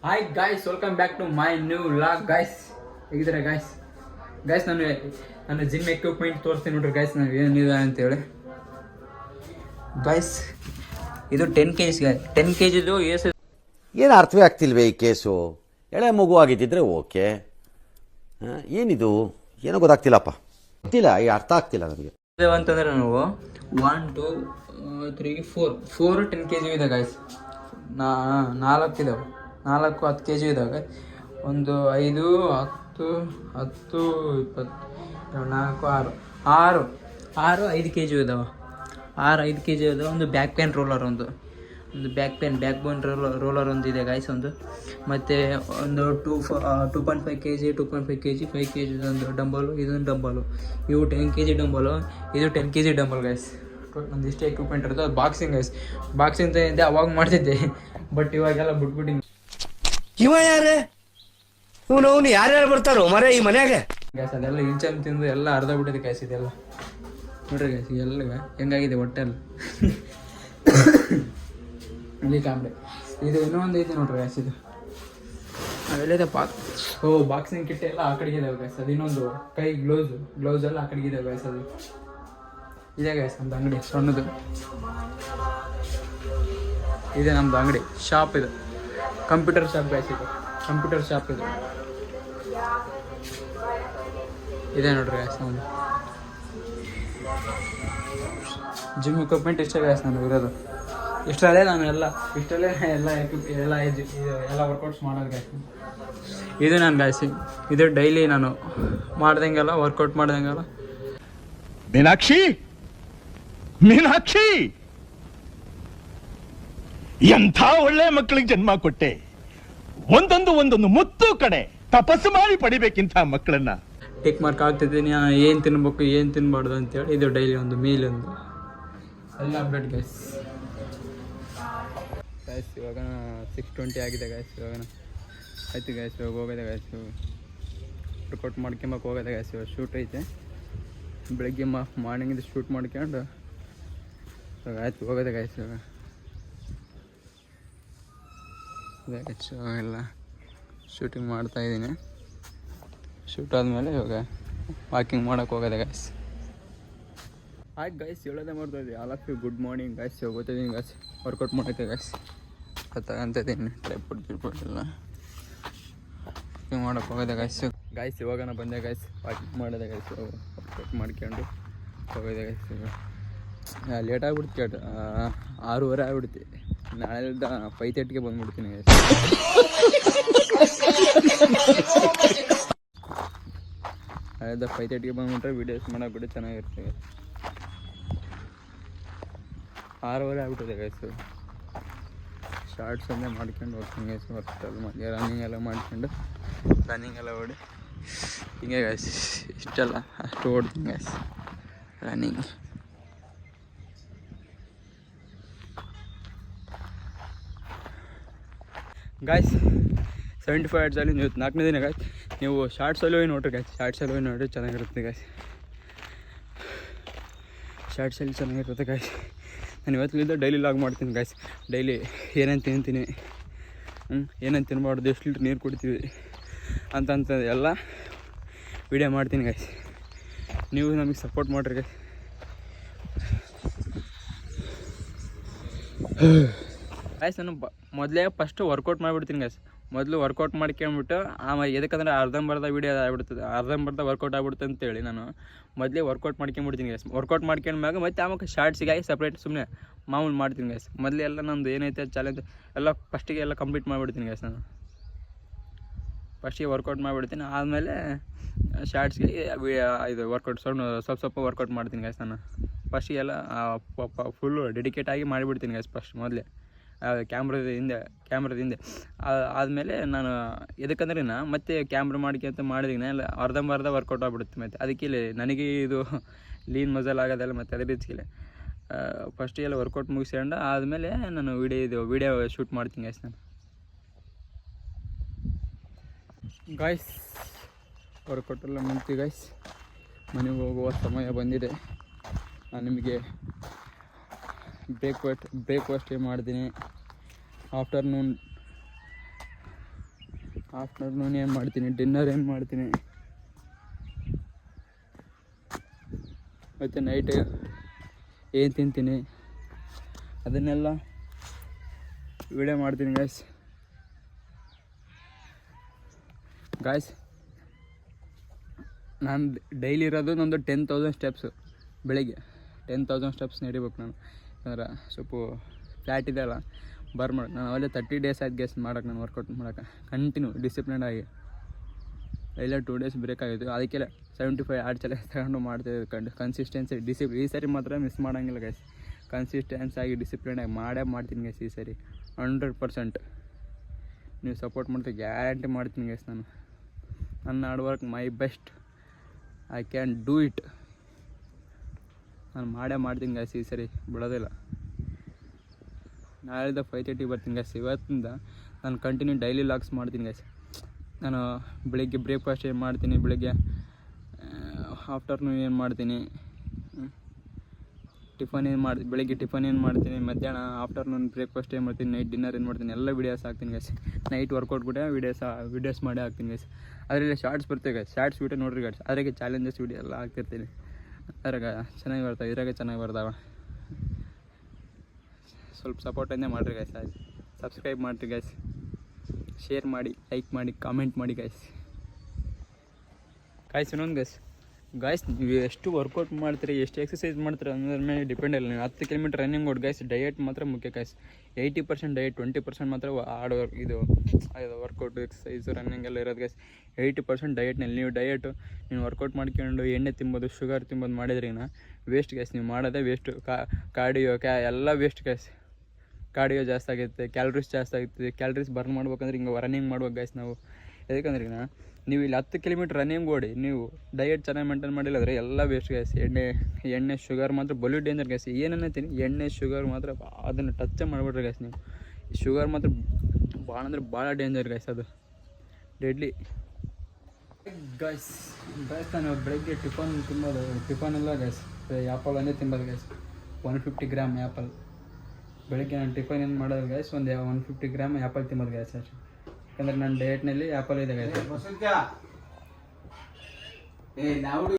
Hi guys, welcome back to my new vlog guys. ಹೇಗಿದ್ದಾರೆ guys? ನಾನು gym equipment ತೋರಿಸ್ತೀನಿ ನೋಡ್ರಿ ಗಾಯ್ಸ್, ನಾವು ಏನಿದೆ ಅಂತೇಳಿ. ಗಾಯ್ಸ್, ಇದು 10 kg ಗಾಯ್ಸ್. 10 kgದು ಏನು ಅರ್ಥವೇ ಆಗ್ತಿಲ್ವೇ ಈ ಕೇಸು? ಎಳೆ ಮಗು ಆಗಿದ್ದಿದ್ರೆ ಓಕೆ, ಏನಿದು ಏನೋ ಗೊತ್ತಾಗ್ತಿಲ್ಲಪ್ಪ, ಗೊತ್ತಿಲ್ಲ, ಈ ಅರ್ಥ ಆಗ್ತಿಲ್ಲ ನನಗೆ. ಅಂತಂದ್ರೆ ನಾವು 1 2 3 4 10 kg ಇದೆ ಗಾಯ್ಸ್. 4 ಇದಾವೆ, 4 10 kg ಇದ್ದಾವೆ. 1 5 10 10 20 4 6 5 kg ಇದಾವೆ. 5 kg ಇದಾವೆ. ಒಂದು ಬ್ಯಾಕ್ ಪೇನ್ ರೋಲರ್, ಒಂದು ಬ್ಯಾಕ್ ಬೋನ್ ರೋಲರ್ ಒಂದು ಇದೆ ಗಾಯ್ಸ್. ಒಂದು ಮತ್ತು ಒಂದು 2.5 kg 5 kg ಒಂದು ಡಂಬಲು, ಇದೊಂದು ಡಂಬಲು. ಇವು 10 kg ಡಂಬಲು, ಇದು 10 kg ಡಂಬಲ್ ಗಾಯ್ಸ್. ಒಂದು ಇಷ್ಟೇ ಎಕ್ವಿಪ್ಮೆಂಟ್ ಇರುತ್ತೆ. ಅದು ಬಾಕ್ಸಿಂಗ್ ಗಾಯ್ಸ್. ಬಾಕ್ಸಿಂಗ್ ಇದ್ದೆ ಅವಾಗ ಮಾಡ್ತಿದ್ದೆ, ಬಟ್ ಇವಾಗೆಲ್ಲ ಬಿಟ್ಬಿಟ್ಟಿನಿ. ಇವ ಯಾರೇ ಇವನು ಯಾರ್ಯಾರು ಬರ್ತಾರೋ ಮರೆ ಈ ಮನ್ಯಾಗ ಗ್ಯಾಸ್? ಅದೆಲ್ಲ ಇಂಚನ್ ತಿಂದು ಎಲ್ಲ ಅರ್ಧ ಬಿಟ್ಟಿದೆ ಗ್ಯಾಸ್. ಇದೆಲ್ಲ ನೋಡ್ರಿ ಗ್ಯಾಸ್, ಎಲ್ಲ ಹೆಂಗಾಗಿದೆ ಹೊಟ್ಟೆಲ್ಲ. ಇಲ್ಲಿ ಕಾಂಬೆ ಇದು ಇನ್ನೊಂದು ಇದೆ ನೋಡ್ರಿ ಗ್ಯಾಸ್. ಇದು ಅವೆಲ್ಲಿದೆ ಬಾಕ್ಸಿಂಗ್ ಕಿಟ್ ಎಲ್ಲ ಆ ಕಡೆಗೆ ಇದಾವೆ ಗ್ಯಾಸ್. ಅದು ಇನ್ನೊಂದು ಕೈ ಗ್ಲೌಸ್ ಎಲ್ಲ ಆ ಕಡೆಗೆ ಇದಾವೆ ಗ್ಯಾಸ್. ಅದು ಇದೆ ಗ್ಯಾಸ್ ನಮ್ದು ಅಂಗಡಿ ಸಣ್ಣದು ಇದೆ, ನಮ್ದು ಅಂಗಡಿ ಶಾಪ್ ಇದು, ಕಂಪ್ಯೂಟರ್ ಶಾಪ್ ಗ್ಯಾಸ್. ಇದು ಕಂಪ್ಯೂಟರ್ ಶಾಪ್ ಇದೆ ನೋಡ್ರಿ ಗ್ಯಾಸ್. ನಮ್ಮದು ಜಿಮ್ ಎಕ್ವಿಪ್ಮೆಂಟ್ ಇಷ್ಟೇ ಗ್ಯಾಸ್ ನಾನು ಇರೋದು. ಇಷ್ಟರಲ್ಲೇ ಎಲ್ಲ ವರ್ಕೌಟ್ಸ್ ಮಾಡೋದು ಗ್ಯಾಸ್. ಇದು ನಾನು ಗ್ಯಾಸ್, ಇದು ಡೈಲಿ ನಾನು ಮಾಡ್ದಂಗೆಲ್ಲ ವರ್ಕೌಟ್ ಮಾಡ್ದಂಗೆಲ್ಲ. ಮೀನಾಕ್ಷಿ ಎಂಥ ಒಳ್ಳೆ ಮಕ್ಕಳಿಗೆ ಜನ್ಮ ಕೊಟ್ಟೆ. ಒಂದೊಂದು ಮುತ್ತು ಕಡೆ ತಪಸ್ಸು ಮಾಡಿ ಪಡಿಬೇಕಿಂತ ಮಕ್ಕಳನ್ನ. ಟಿಕ್ ಮಾರ್ಕ್ ಆಗ್ತಿದ್ದೀನಿ, ಏನು ತಿನ್ಬೇಕು ಏನು ತಿನ್ಬಾರ್ದು ಅಂತೇಳಿ. ಇದು ಡೈಲಿ ಒಂದು ಮೀಲ್ ಒಂದು ಎಲ್ಲ ಅಪ್ಡೇಟ್ ಗೈಸ್. ಇವಾಗ 6:20 ಆಗಿದೆ ಗೈಸ್. ಇವಾಗ ಆಯ್ತು ಗೈಸ್, ಇವಾಗ ಹೋಗೋದೆ ಗೈಸ್, ವರ್ಕೌಟ್ ಮಾಡ್ಕೊಂಬಕ್ಕೆ ಹೋಗೋದೆ ಗೈಸ್. ಇವಾಗ ಶೂಟ್ ಐತೆ ಬೆಳಗ್ಗೆ ಮಾರ್ನಿಂಗಿಂದ ಶೂಟ್ ಮಾಡ್ಕೊಂಡು ಇವಾಗ ಆಯ್ತು ಹೋಗೋದೆ ಗೈಸ್. ಇವಾಗ ಎಲ್ಲ ಶೂಟಿಂಗ್ ಮಾಡ್ತಾಯಿದ್ದೀನಿ. ಶೂಟ್ ಆದಮೇಲೆ ಇವಾಗ ವಾಕಿಂಗ್ ಮಾಡೋಕ್ಕೆ ಹೋಗೋದೆ ಗೈಸ್. ಆಯ್ತು ಗೈಸ್, ಹೇಳೋದೇ ಮಾಡ್ತಾಯಿದ್ದೆ. All of you good morning guys. ಇವಾಗ ಗೊತ್ತಿದ್ದೀನಿ ಗೈಸ್, ವರ್ಕೌಟ್ ಮಾಡೋಕ್ಕೆ ಗೈಸ್. ತಗೊಂತಿದ್ದೀನಿ ಟ್ರೈಪೋರ್ಟ್ ಎಲ್ಲ ವಾಕಿಂಗ್ ಮಾಡೋಕ್ಕೆ ಹೋಗೋದೆ ಗೈಸ್. ಇವಾಗ ನಾನು ಬಂದೆ ಗೈಸ್, ವಾಕಿಂಗ್ ಮಾಡೋದೆ ಗೈಸ್. ವರ್ಕೌಟ್ ಮಾಡ್ಕೊಂಡು ಹೋಗೋದೆ ಗೈಸ್. ಲೇಟ್ ಆಗಿಬಿಡ್ತು, 6:30 ಆಗಿಬಿಡ್ತಿ. ನಾಳೆಯಿಂದ 5:30ಗೆ ಬಂದ್ಬಿಡ್ತೀನಿ ಗೈಸ್. ನಾಳೆಯಿಂದ 5:30ಗೆ ಬಂದ್ಬಿಟ್ರೆ ವೀಡಿಯೋಸ್ ಮಾಡೋಕ್ಬಿಟ್ಟು ಚೆನ್ನಾಗಿರ್ತದೆ. 6:30 ಆಗ್ಬಿಟ್ಟಿದೆ ಗೈಸ್. ಶಾರ್ಟ್ಸ್ ಒಂದೇ ಮಾಡ್ಕೊಂಡು ಹೋಗ್ತೀನಿ ಗೈಸ್. ವರ್ಕೌಟಲ್ಲಿ ಮಾಡಿ ರನ್ನಿಂಗ್ ಎಲ್ಲ ಮಾಡ್ಕೊಂಡು ರನ್ನಿಂಗ್ ಎಲ್ಲ ಓಡಿ ಹಿಂಗೆ ಗೈಸ್. ಇಷ್ಟೆಲ್ಲ ಅಷ್ಟು ಓಡ್ತೀನಿ ಗೈಸ್ ರನ್ನಿಂಗ್. ಗಾಯ್ಸ್ 75 ಆಡ್ಸಲ್ಲಿ ನೀವು 4ನೇ ದಿನ ಗಾಯ್ಸ್. ನೀವು ಶಾರ್ಟ್ಸಲ್ಲಿ ಹೋಗಿ ನೋಡ್ರಿ ಗಾಯ್ಸ್, ಶಾರ್ಟ್ಸಲ್ಲಿ ಹೋಗಿ ನೋಡ್ರಿ ಚೆನ್ನಾಗಿರುತ್ತೆ ಗಾಯ್ಸ್. ಶಾರ್ಟ್ಸಲ್ಲಿ ಚೆನ್ನಾಗಿರುತ್ತೆ ಗಾಯ್ಸ್. ನಾನು ಇವತ್ತಿನಿಂದ ಡೈಲಿ ಲಾಗ್ ಮಾಡ್ತೀನಿ ಗಾಯ್ಸ್. ಡೈಲಿ ಏನೇನು ತಿಂತೀನಿ, ಏನೇನು ತಿನ್ಬಾರ್ದು, ಎಷ್ಟು ಲೀಟ್ರ್ ನೀರು ಕುಡಿತೀವಿ ಅಂತ ಎಲ್ಲ ವೀಡಿಯೋ ಮಾಡ್ತೀನಿ ಗಾಯ್ಸ್. ನೀವು ನಮಗೆ ಸಪೋರ್ಟ್ ಮಾಡಿರಿ ಗಾಯ್ಸ್. ಗಾಯ್ಸ್, ನಾನು ಮೊದಲೇ ಫಸ್ಟು ವರ್ಕೌಟ್ ಮಾಡಿಬಿಡ್ತೀನಿ ಗಾಯ್ಸ್. ಮೊದಲು ವರ್ಕೌಟ್ ಮಾಡ್ಕೊಂಬಿಟ್ಟು ಆಮೇಲೆ ಎದಕ್ಕಂದ್ರೆ ಅರ್ಧಂಬರ್ಧ ವೀಡಿಯೋ ಆಗ್ಬಿಡ್ತದೆ, ಅರ್ಧಂಬರ್ಧ ವರ್ಕೌಟ್ ಆಗ್ಬಿಡುತ್ತೆ ಅಂತೇಳಿ ನಾನು ಮೊದಲೇ ವರ್ಕೌಟ್ ಮಾಡ್ಕೊಂಬಿಡ್ತೀನಿ ಗಾಯ್ಸ್. ವರ್ಕೌಟ್ ಮಾಡ್ಕೊಂಡ್ಮ್ಯಾಗ ಮತ್ತೆ ಆಮೇಲೆ ಶಾರ್ಟ್ಸಿಗಾಗಿ ಸಪ್ರೇಟ್ ಸುಮ್ಮನೆ ಮಾಮೂಲು ಮಾಡ್ತೀನಿ ಗಾಯ್ಸ್. ಮೊದಲೇ ಎಲ್ಲ ನಂದು ಏನೈತೆ ಚಾಲೆಂಜ್ ಎಲ್ಲ ಫಸ್ಟಿಗೆ ಎಲ್ಲ ಕಂಪ್ಲೀಟ್ ಮಾಡಿಬಿಡ್ತೀನಿ ಗಾಯ್ಸ್. ನಾನು ಫಸ್ಟಿಗೆ ವರ್ಕೌಟ್ ಮಾಡಿಬಿಡ್ತೀನಿ, ಆದಮೇಲೆ ಶಾರ್ಟ್ಸ್ಗೆ ಇದು ವರ್ಕೌಟ್ ಸ್ವಲ್ಪ ವರ್ಕೌಟ್ ಮಾಡ್ತೀನಿ ಗಾಯ್ಸ್. ನಾನು ಫಸ್ಟಿಗೆಲ್ಲ ಫುಲ್ಲು ಡೆಡಿಕೇಟ್ ಆಗಿ ಮಾಡಿಬಿಡ್ತೀನಿ ಗಾಯ್ಸ್ ಫಸ್ಟ್ ಮೊದಲೇ ಕ್ಯಾಮ್ರದ ಹಿಂದೆ. ಆದಮೇಲೆ ನಾನು ಎದಕ್ಕಂದ್ರೆ ಮತ್ತೆ ಕ್ಯಾಮ್ರಾ ಮಾಡ್ಕೊಂತ ಮಾಡಿದ್ರೆ ಎಲ್ಲ ಅರ್ಧಂಬರ್ಧ ವರ್ಕೌಟ್ ಆಗಿಬಿಡುತ್ತೆ. ಮತ್ತು ಅದಕ್ಕೆ ನನಗೆ ಇದು ಲೀನ್ ಮಜಲ್ ಆಗೋದಲ್ಲ. ಮತ್ತು ಅದೇ ರೀತಿಗೆ ಫಸ್ಟಿಗೆಲ್ಲ ವರ್ಕೌಟ್ ಮುಗಿಸ್ಕೊಂಡು ಆದಮೇಲೆ ನಾನು ವೀಡಿಯೋ ಶೂಟ್ ಮಾಡ್ತೀನಿ ಗಾಯ್ಸ್. ನಾನು ಗಾಯ್ಸ್ ವರ್ಕೌಟೆಲ್ಲ ಮುಗಿತೀವಿ ಗಾಯ್ಸ್. ಮನೆಗೆ ಹೋಗುವ ಸಮಯ ಬಂದಿದೆ. ನಾನು ನಿಮಗೆ ಬ್ರೇಕ್ಫಾಸ್ಟ್ ಮಾಡಿದ್ದೀನಿ. ಆಫ್ಟರ್ನೂನ್ ಆಫ್ಟರ್ನೂನ್ ಏನು ಮಾಡ್ತೀನಿ, ಡಿನ್ನರ್ ಏನು ಮಾಡ್ತೀನಿ, ಮತ್ತು ನೈಟ್ ಏನು ತಿಂತೀನಿ ಅದನ್ನೆಲ್ಲ ವಿಡಿಯೋ ಮಾಡ್ತೀನಿ ಗಾಯ್ಸ್. ನಾನು ಡೈಲಿ ಇರೋದು ನಂದು 10,000 ಸ್ಟೆಪ್ಸು. ಬೆಳಿಗ್ಗೆ 10,000 ಸ್ಟೆಪ್ಸ್ ನಡಿಬೇಕು ನಾನು. ಯಾಕಂದ್ರೆ ಸ್ವಲ್ಪ ಫ್ಲ್ಯಾಟ್ ಇದೆ ಅಲ್ಲ, ಮಾಡಿ ನಾನು ಅಲ್ಲೇ 30 ಡೇಸ್ ಆಯ್ತು ಗೈಸ್ ಮಾಡೋಕ್ಕೆ, ನಾನು ವರ್ಕೌಟ್ ಮಾಡೋಕ್ಕೆ ಕಂಟಿನ್ಯೂ ಡಿಸಿಪ್ಲಿನ್ ಆಗಿ. ಇಲ್ಲ 2 ಡೇಸ್ ಬ್ರೇಕ್ ಆಗಿತ್ತು, ಅದಕ್ಕೆಲ್ಲ 75 ಆಡ್ ಚಾಲೆಂಜ್ ತಗೊಂಡು ಮಾಡ್ತಿದ್ದೆ. ಕನ್ಸಿಸ್ಟೆನ್ಸಿ ಡಿಸಿಪ್ಲಿನ್ ಈ ಸರಿ ಮಾತ್ರ ಮಿಸ್ ಮಾಡೋಂಗಿಲ್ಲ ಗೈಸ್. ಕನ್ಸಿಸ್ಟೆನ್ಸ್ ಆಗಿ ಡಿಸಿಪ್ಲಿನಾಗಿ ಮಾಡ್ತೀನಿ ಗೈಸ್ ಈ ಸರಿ 100%. ನೀವು ಸಪೋರ್ಟ್ ಮಾಡ್ತೀವಿ ಗ್ಯಾರಂಟಿ ಮಾಡ್ತೀನಿ ಗೈಸ್. ನನ್ನ hard work my best, I can do it. ನಾನು ಮಾಡ್ತೀನಿ ಗೈಸ್ ಈ ಸರಿ, ಬಿಡೋದಿಲ್ಲ. ನಾಳೆದ 5:30 ಬರ್ತೀನಿ ಗೈಸ್. ಇವತ್ತಿಂದ ನಾನು ಕಂಟಿನ್ಯೂ ಡೈಲಿ ಲಾಗ್ಸ್ ಮಾಡ್ತೀನಿ ಗೈಸ್. ನಾನು ಬೆಳಿಗ್ಗೆ ಬ್ರೇಕ್ಫಾಸ್ಟ್ ಏನು ಮಾಡ್ತೀನಿ, ಬೆಳಿಗ್ಗೆ ಆಫ್ಟರ್ನೂನ್ ಏನು ಮಾಡ್ತೀನಿ, ಬೆಳಿಗ್ಗೆ ಟಿಫನ್ ಏನು ಮಾಡ್ತೀನಿ, ಮಧ್ಯಾಹ್ನ ಆಫ್ಟರ್ನೂನ್ ಬ್ರೇಕ್ಫಾಸ್ಟ್ ಏನು ಮಾಡ್ತೀನಿ, ನೈಟ್ ಡಿನ್ನರ್ ಏನು ಮಾಡ್ತೀನಿ, ಎಲ್ಲ ವೀಡಿಯೋಸ್ ಹಾಕ್ತೀನಿ ಗೈಸ್. ನೈಟ್ ವರ್ಕೌಟ್ ಕೂಡ ವೀಡಿಯೋಸ್ ಮಾಡಿ ಹಾಕ್ತೀನಿ ಗೈಸ್. ಅದರಲ್ಲಿ ಶಾರ್ಟ್ಸ್ ಬರ್ತೇವೆ ಗೈಸ್, ಶಾರ್ಟ್ಸ್ ವೀಡಿಯೋ ನೋಡ್ರಿ ಗೈಸ್. ಅದ್ರಾಗೆ ಚಾಲೆಂಜಸ್ ವೀಡಿಯೋ ಎಲ್ಲ ಹಾಕ್ತಿರ್ತೀನಿ. ಅದ್ರಾಗ ಚೆನ್ನಾಗಿ ಬರ್ತಾವೆ, ಇದ್ರಾಗೆ ಚೆನ್ನಾಗಿ ಬರ್ತಾವೆ. ಸ್ವಲ್ಪ ಸಪೋರ್ಟನ್ನೇ ಮಾಡಿರಿ ಗೈಸ್. ಸಬ್ಸ್ಕ್ರೈಬ್ ಮಾಡಿರಿ ಗೈಸ್, ಶೇರ್ ಮಾಡಿ, ಲೈಕ್ ಮಾಡಿ, ಕಾಮೆಂಟ್ ಮಾಡಿ ಗೈಸ್. ಇನ್ನೊಂದು ಗಾಯ್ಸ್ ನೀವು ಎಷ್ಟು ವರ್ಕೌಟ್ ಮಾಡ್ತೀರಿ, ಎಷ್ಟು ಎಕ್ಸಸೈಸ್ ಮಾಡ್ತೀರಿ ಅನ್ನೋದ್ರ ಮೇಲೆ ಡಿಪೆಂಡ್ ಇಲ್ಲ. ನೀವು 10 ಕಿಲೋಮೀಟರ್ ರನ್ನಿಂಗ್ ಓಡಿ ಗೈಸ್. ಡಯಟ್ ಮಾತ್ರ ಮುಖ್ಯ ಗೈಸ್. 80% ಡಯಟ್, 20% ಮಾತ್ರ ಹಾರ್ಡ್ ವರ್ಕ್. ಇದು ವರ್ಕೌಟು, ಎಕ್ಸಸೈಸು, ರನ್ನಿಂಗ್ ಎಲ್ಲ ಇರೋದು ಗೈಸ್. 80% ಡಯಟ್ನಲ್ಲಿ ನೀವು ವರ್ಕೌಟ್ ಮಾಡ್ಕೊಂಡು ಎಣ್ಣೆ ತಿನ್ಬೋದು, ಶುಗರ್ ತಿನ್ಬೋದು ಮಾಡಿದ್ರಿನ ವೇಸ್ಟ್ ಗೈಸ್. ನೀವು ಮಾಡೋದೇ ವೇಸ್ಟು. ಕಾರ್ಡಿಯೋ ಎಲ್ಲ ವೇಸ್ಟ್ ಗೈಸ್. ಕಾರ್ಡಿಯೋ ಜಾಸ್ತಿ ಆಗುತ್ತೆ, ಕ್ಯಾಲರೀಸ್ ಜಾಸ್ತಿ ಆಗುತ್ತೆ. ಕ್ಯಾಲರೀಸ್ ಬರ್ನ್ ಮಾಡ್ಬೇಕಂದ್ರೆ ಹಿಂಗೆ ರನ್ನಿಂಗ್ ಮಾಡ್ಬೇಕು ಗೈಸ್ ನಾವು. ಯಾಕಂದ್ರೆ ನೀವು ಇಲ್ಲಿ 10 ಕಿಲೋಮೀಟ್ರ್ ರನ್ನಿಂಗ್ ಓಡಿ ನೀವು ಡಯಟ್ ಚೆನ್ನಾಗಿ ಮೇಂಟೈನ್ ಮಾಡಿಲ್ಲ ಅಂದರೆ ಎಲ್ಲ ವೇಸ್ಟ್ ಗೈಸ್. ಎಣ್ಣೆ ಶುಗರ್ ಮಾತ್ರ ಬಲು ಡೇಂಜರ್ ಗೈಸ್. ಏನನ್ನ ತಿನ್ನಿ, ಎಣ್ಣೆ ಶುಗರ್ ಮಾತ್ರ ಅದನ್ನು ಟಚ್ಚೇ ಮಾಡಿಬಿಡ್ರಿ ಗೈಸ್. ನೀವು ಶುಗರ್ ಮಾತ್ರ ಭಾಳ ಅಂದರೆ ಭಾಳ ಡೇಂಜರ್ ಗೈಸ್, ಅದು ಡೆಡ್ಲಿ ಗೈಸ್. ನಾನು ಬೆಳಗ್ಗೆ ಟಿಫನ್ ಎಲ್ಲ ಗೈಸ್ ಆ್ಯಪಲ್ ಅನ್ನೇ ತಿನ್ಬೋದು ಗೈಸ್. 150 ಗ್ರಾಮ್ ಆ್ಯಪಲ್ ಬೆಳಗ್ಗೆ ನಾನು ಟಿಫನ್ ಏನು ಮಾಡೋದು ಗೈಸ್, ಒಂದು 150 ಗ್ರಾಮ್ ಆ್ಯಪಲ್ ತಿನ್ಬೋದು ಗೈಸ್ ಅಷ್ಟೇ. ಯಾಕಂದರೆ ನನ್ನ ಡಯಟ್ನಲ್ಲಿ ಆ್ಯಪಲ್ ಇದೆ ಗೈಸ್.